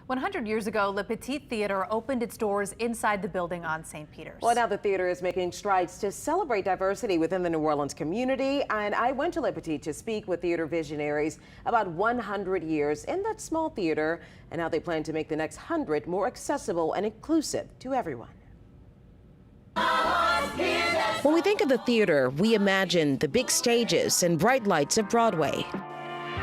100 years ago, Le Petit Theater opened its doors inside the building on St. Peter's. Well, now the theater is making strides to celebrate diversity within the New Orleans community. And I went to Le Petit to speak with theater visionaries about 100 years in that small theater and how they plan to make the next 100 more accessible and inclusive to everyone. When we think of the theater, we imagine the big stages and bright lights of Broadway.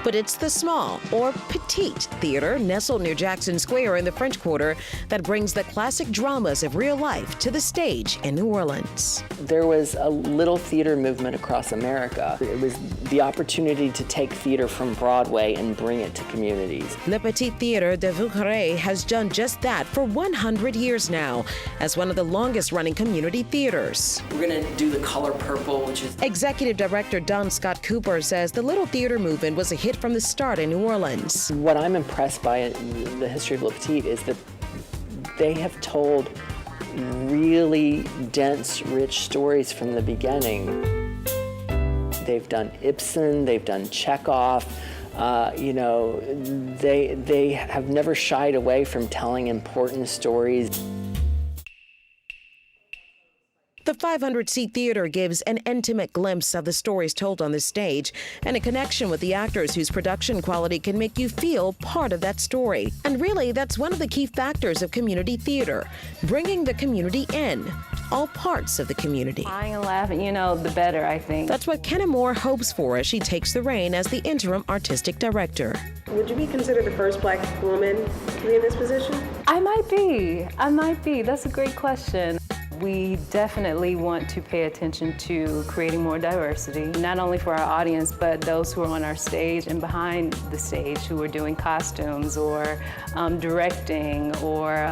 But it's the small, or Petite Theater, nestled near Jackson Square in the French Quarter, that brings the classic dramas of real life to the stage in New Orleans. There was a little theater movement across America. It was the opportunity to take theater from Broadway and bring it to communities. Le Petit Theater de Vauquerès has done just that for 100 years now, as one of the longest-running community theaters. We're going to do the color purple, which is... Executive Director Don Scott Cooper says the little theater movement was a hit from the start in New Orleans. What I'm impressed by in the history of Le Petit is that they have told really dense, rich stories from the beginning. They've done Ibsen, they've done Chekhov, they have never shied away from telling important stories. The 500-seat theater gives an intimate glimpse of the stories told on the stage and a connection with the actors whose production quality can make you feel part of that story. And really, that's one of the key factors of community theater, bringing the community in, all parts of the community. Crying and laughing, the better, I think. That's what Kenna Moore hopes for as she takes the reign as the interim artistic director. Would you be considered the first Black woman to be in this position? I might be. That's a great question. We definitely want to pay attention to creating more diversity, not only for our audience, but those who are on our stage and behind the stage who are doing costumes or directing or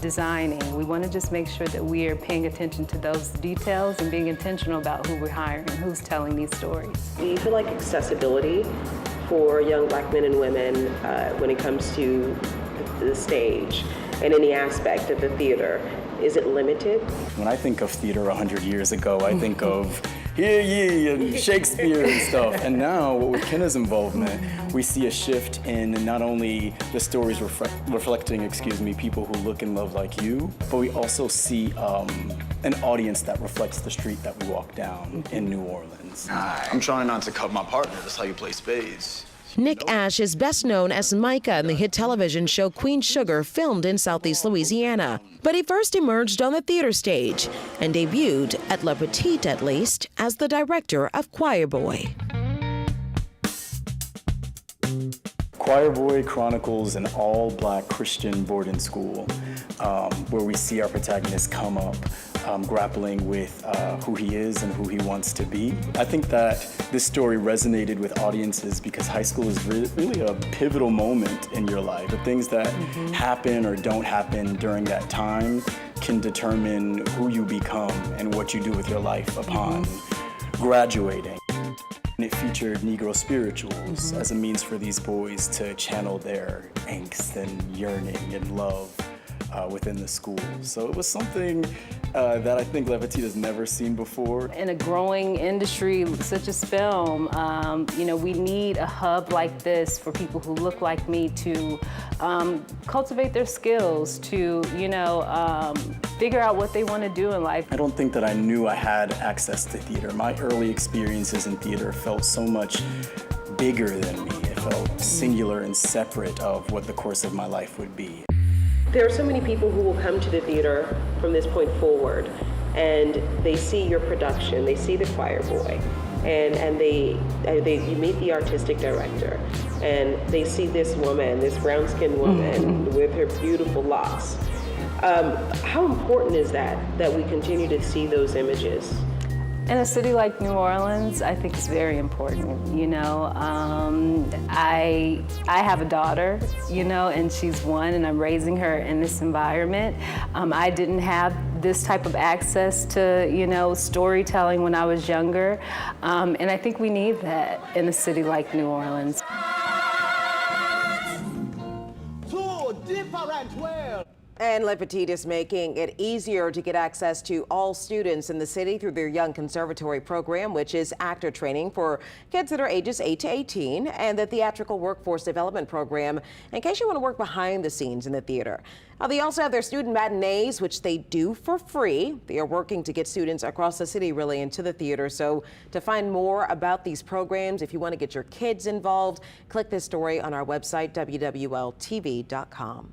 designing. We want to just make sure that we are paying attention to those details and being intentional about who we're hiring, who's telling these stories. Do you feel like accessibility for young Black men and women when it comes to the stage and any aspect of the theater, is it limited? When I think of theater 100 years ago, I think of Hear Ye and Shakespeare and stuff. And now, with Kenna's involvement, we see a shift in not only the stories reflecting, people who look and love like you, but we also see an audience that reflects the street that we walk down in New Orleans. I'm trying not to cut my partner. That's how you play spades. Nick Ash is best known as Micah in the hit television show Queen Sugar, filmed in Southeast Louisiana. But he first emerged on the theater stage and debuted, at Le Petit at least, as the director of Choir Boy. Choir Boy chronicles an all-Black Christian boarding school where we see our protagonist come up grappling with who he is and who he wants to be. I think that this story resonated with audiences because high school is really a pivotal moment in your life. The things that happen or don't happen during that time can determine who you become and what you do with your life upon graduating. And it featured Negro spirituals as a means for these boys to channel their angst and yearning and love within the school. So it was something that I think Le Petit has never seen before. In a growing industry such as film, we need a hub like this for people who look like me to cultivate their skills, to, figure out what they want to do in life. I don't think that I knew I had access to theater. My early experiences in theater felt so much bigger than me. It felt singular and separate of what the course of my life would be. There are so many people who will come to the theater from this point forward, and they see your production, they see the Choir Boy, and you meet the artistic director, and they see this woman, this brown-skinned woman with her beautiful locks. How important is that we continue to see those images? In a city like New Orleans, I think it's very important. I have a daughter, and she's one, and I'm raising her in this environment. I didn't have this type of access to, storytelling when I was younger, and I think we need that in a city like New Orleans. Two different worlds. And Le Petit is making it easier to get access to all students in the city through their Young Conservatory program, which is actor training for kids that are ages 8 to 18, and the Theatrical Workforce Development Program, in case you want to work behind the scenes in the theater. Now, they also have their student matinees, which they do for free. They are working to get students across the city really into the theater. So to find more about these programs, if you want to get your kids involved, click this story on our website, WWLTV.com.